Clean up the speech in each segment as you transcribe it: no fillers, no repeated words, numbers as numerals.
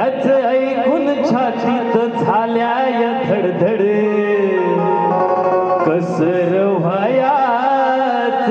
त्याच ऐकून छातीत झाल्याय धडधड कसर व्हायाच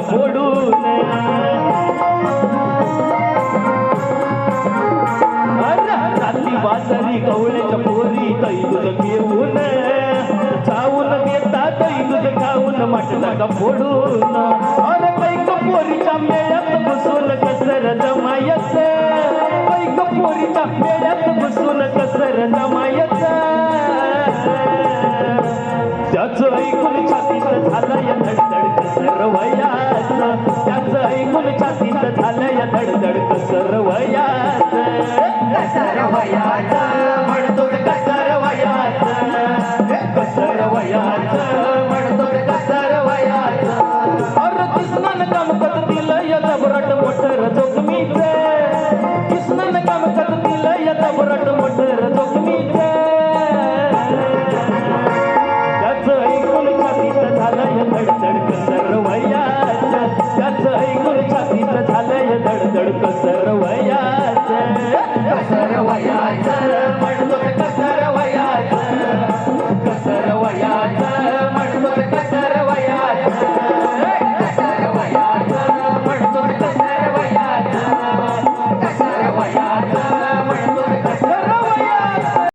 फोडून रात्री बाजारी गवळ्याच्या पोरी तई दूध घेऊन चावून देतात तई दूध खाऊन माटला फोडून अरे कैक पोरीच्या मेळ्यात बसून कसर जमायच कैक पोरीच्या मेळ्यात बसून कसर जमायच त्याच ऐकून छातीत झालंय धडधड कसर वयाच त्याच ऐकून छातीत झालंय धडधड कसर वयाच कसर वयाच म्हणतो कसर वयाच कसर वयाच म्हणतो कसर वयाच अरे कृष्णान काम करत दिलं या जबरट मोठर जोखमीच कृष्णान काम करत दिलं या जबरट मोठर जोखमीच त्याच ऐकून छातीत झालंय धडधड कसर वयाच त्याच ऐकून छातीत झालंय धडधड कसर वयाच कसर वयाच